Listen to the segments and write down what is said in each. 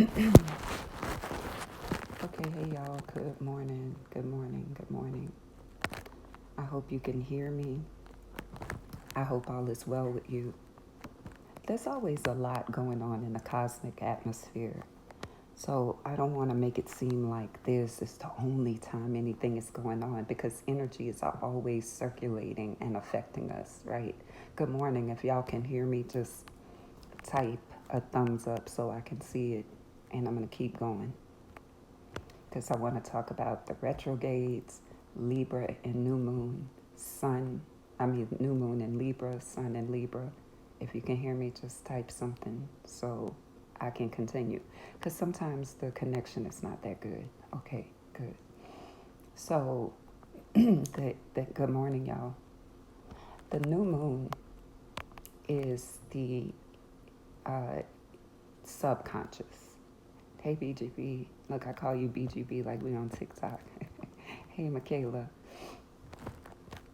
Okay, hey y'all, good morning, good morning, good morning. I hope you can hear me. I hope all is well with you. There's always a lot going on in the cosmic atmosphere, so I don't want to make it seem like this is the only time anything is going on because energies are always circulating and affecting us, right? Good morning. If y'all can hear me, just type a thumbs up so I can see it, and I'm going to keep going. Because I want to talk about the retrogrades, Libra and New Moon, New Moon in Libra, Sun in Libra. If you can hear me, just type something so I can continue. Because sometimes the connection is not that good. Okay, good. So, good morning, y'all. The new moon is the uh, subconscious. Hey, BGB. Look, I call you BGB like we on TikTok. Hey, Michaela.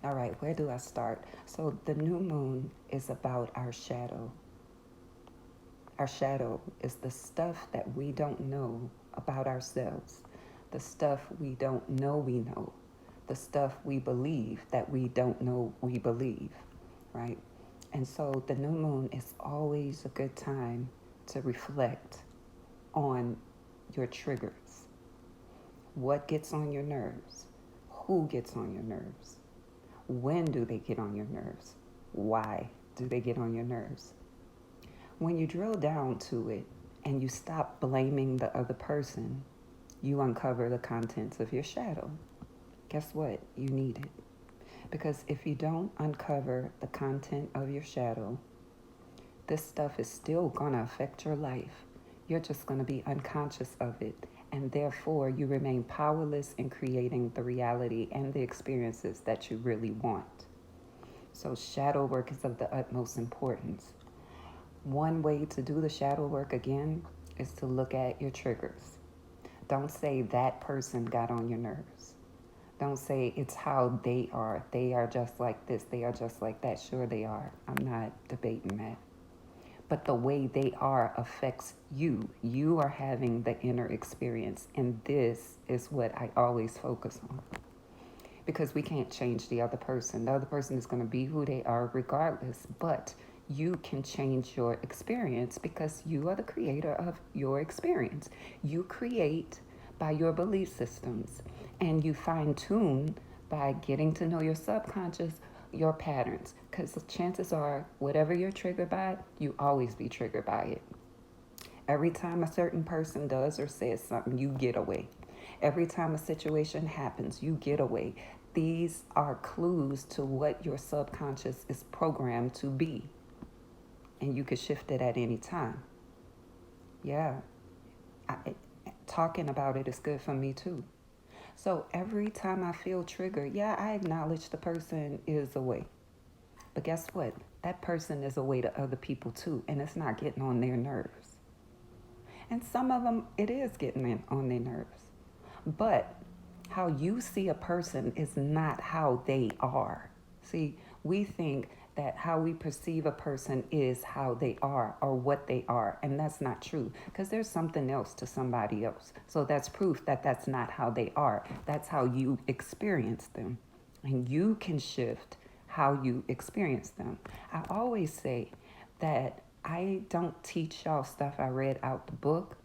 All right, where do I start? So, the new moon is about our shadow. Our shadow is the stuff that we don't know about ourselves, the stuff we don't know we know, the stuff we believe that we don't know we believe, right? And so, the new moon is always a good time to reflect on your triggers. What gets on your nerves? Who gets on your nerves? When do they get on your nerves? Why do they get on your nerves? When you drill down to it and you stop blaming the other person, you uncover the contents of your shadow. Guess what? You need it. Because if you don't uncover the content of your shadow, this stuff is still going to affect your life. You're just going to be unconscious of it. And therefore, you remain powerless in creating the reality and the experiences that you really want. So, shadow work is of the utmost importance. One way to do the shadow work again is to look at your triggers. Don't say that person got on your nerves. Don't say it's how they are. They are just like this. They are just like that. Sure, they are. I'm not debating that. But the way they are affects you. You are having the inner experience. And this is what I always focus on. Because we can't change the other person. The other person is going to be who they are regardless. But you can change your experience because you are the creator of your experience. You create by your belief systems and you fine tune by getting to know your subconscious, your patterns. Because chances are, whatever you're triggered by, you always be triggered by it. Every time a certain person does or says something, you get away. Every time a situation happens, you get away. These are clues to what your subconscious is programmed to be. And you could shift it at any time. Yeah, I, talking about it is good for me too. So every time I feel triggered, yeah, I acknowledge the person is away. But guess what? That person is away to other people too, and it's not getting on their nerves. And some of them, it is getting on their nerves. But how you see a person is not how they are. See, we think that how we perceive a person is how they are or what they are. And that's not true because there's something else to somebody else. So that's proof that that's not how they are. That's how you experience them. And you can shift how you experience them. I always say that I don't teach y'all stuff I read out the book.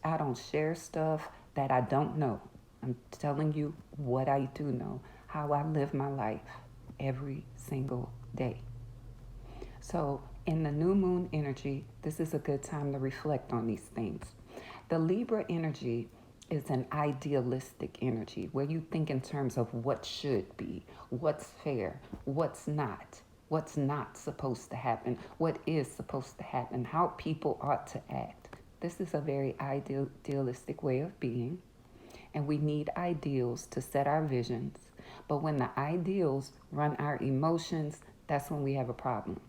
I don't share stuff that I don't know. I'm telling you what I do know, how I live my life every single day. So, in the new moon energy, this is a good time to reflect on these things. The Libra energy is an idealistic energy where you think in terms of what should be, what's fair, what's not supposed to happen, what is supposed to happen, how people ought to act. This is a very idealistic way of being, and we need ideals to set our visions. But when the ideals run our emotions, that's when we have a problem.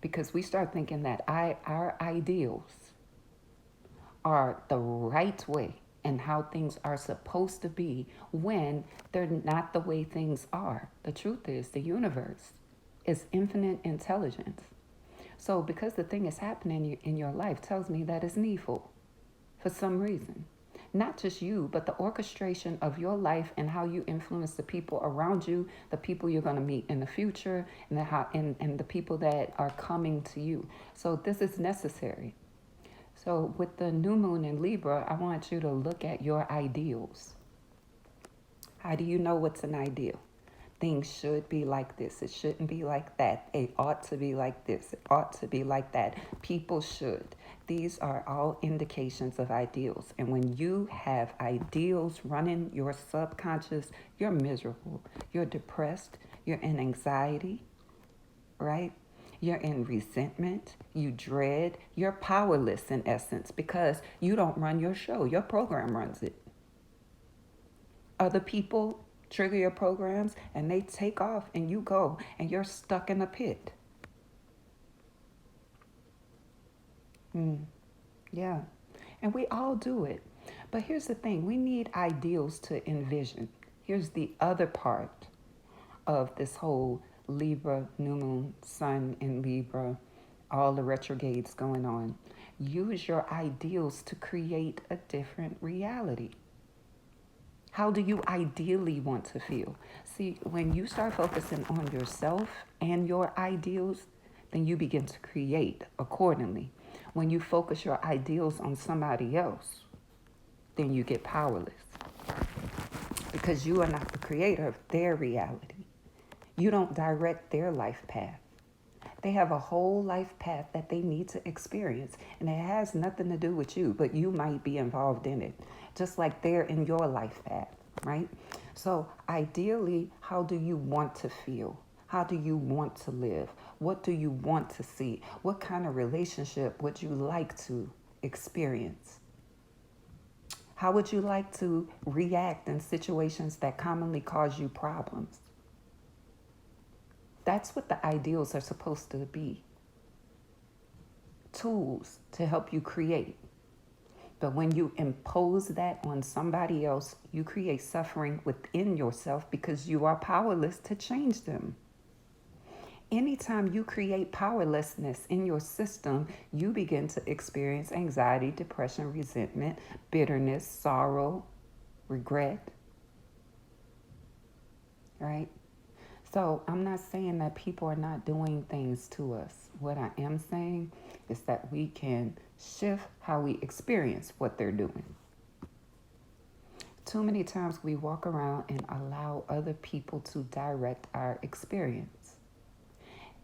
Because we start thinking that our ideals are the right way and how things are supposed to be when they're not the way things are. The truth is, the universe is infinite intelligence. So, because the thing is happening in your life tells me that it's needful. for some reason. Not just you, but the orchestration of your life and how you influence the people around you, the people you're going to meet in the future, and the people that are coming to you. So this is necessary. So with the new moon in Libra, I want you to look at your ideals. How do you know what's an ideal? Things should be like this. It shouldn't be like that. It ought to be like this. It ought to be like that. People should. These are all indications of ideals. And when you have ideals running your subconscious, you're miserable. You're depressed. You're in anxiety, right? You're in resentment. You dread. You're powerless in essence because you don't run your show. Your program runs it. Other people trigger your programs and they take off and you go and you're stuck in a pit. Yeah. And we all do it. But here's the thing, we need ideals to envision. Here's the other part of this whole Libra, new moon, sun in Libra, all the retrogrades going on. Use your ideals to create a different reality. How do you ideally want to feel? See, when you start focusing on yourself and your ideals, then you begin to create accordingly. When you focus your ideals on somebody else, then you get powerless because you are not the creator of their reality. You don't direct their life path. They have a whole life path that they need to experience, and it has nothing to do with you, but you might be involved in it, just like they're in your life path, right? So ideally, how do you want to feel? How do you want to live? What do you want to see? What kind of relationship would you like to experience? How would you like to react in situations that commonly cause you problems? That's what the ideals are supposed to be. Tools to help you create. But when you impose that on somebody else, you create suffering within yourself because you are powerless to change them. Anytime you create powerlessness in your system, you begin to experience anxiety, depression, resentment, bitterness, sorrow, regret, right? So I'm not saying that people are not doing things to us. What I am saying is that we can shift how we experience what they're doing. Too many times we walk around and allow other people to direct our experience.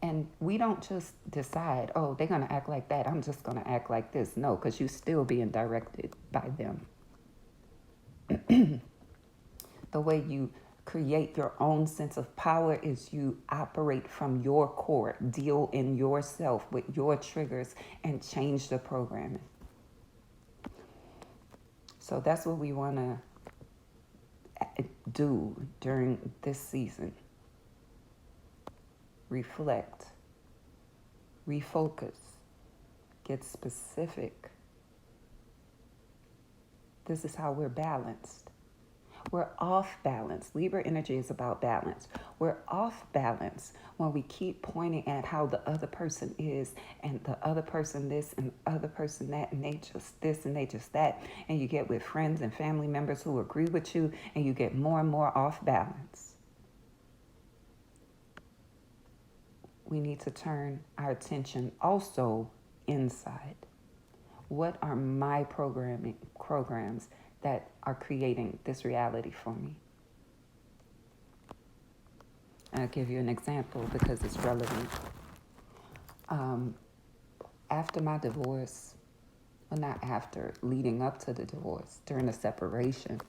And we don't just decide, oh, they're going to act like that, I'm just going to act like this. No, because you're still being directed by them. The way you create your own sense of power is you operate from your core, deal in yourself with your triggers, and change the programming. So that's what we want to do during this season. Reflect, refocus, get specific. This is how we're balanced. We're off balance. Libra energy is about balance. We're off balance when we keep pointing at how the other person is and the other person this and the other person that, and they just this and they just that. And you get with friends and family members who agree with you, and you get more and more off balance. We need to turn our attention also inside. What are my programs that are creating this reality for me? I'll give you an example because it's relevant. After my divorce, well, not after, leading up to the divorce, during the separation,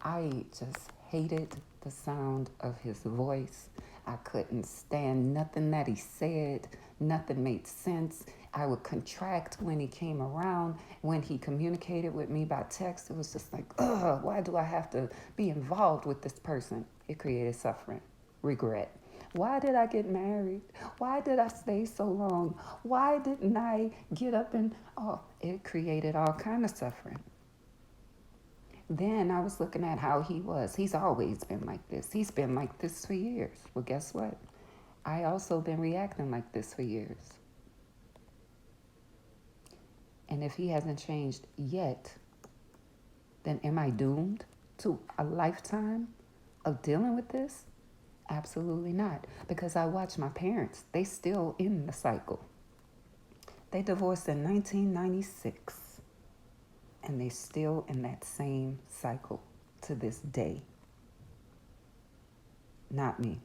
I just hated the sound of his voice. I couldn't stand nothing that he said. Nothing made sense. I would contract when he came around. When he communicated with me by text, it was just like, ugh, why do I have to be involved with this person? It created suffering, regret. Why did I get married? Why did I stay so long? Why didn't I get up and, it created all kind of suffering. Then I was looking at how he was. He's always been like this. He's been like this for years. Well, guess what? I also been reacting like this for years. And if he hasn't changed yet, then am I doomed to a lifetime of dealing with this? Absolutely not. Because I watch my parents, they still in the cycle. They divorced in 1996 and they still in that same cycle to this day. Not me.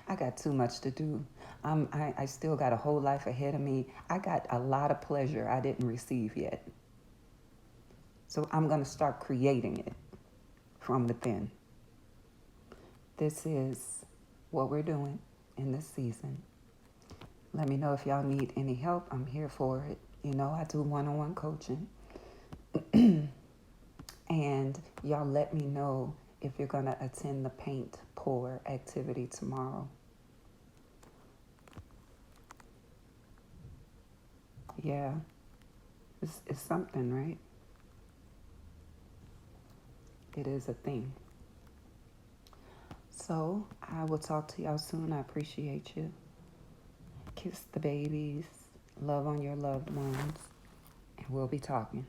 I got too much to do. I still got a whole life ahead of me. I got a lot of pleasure I didn't receive yet. So I'm going to start creating it from within. This is what we're doing in this season. Let me know if y'all need any help. I'm here for it. You know, I do one-on-one coaching. And y'all let me know if you're going to attend the paint pour activity tomorrow. Yeah, it's something, right? It is a thing. So I will talk to y'all soon. I appreciate you. Kiss the babies. Love on your loved ones. And we'll be talking.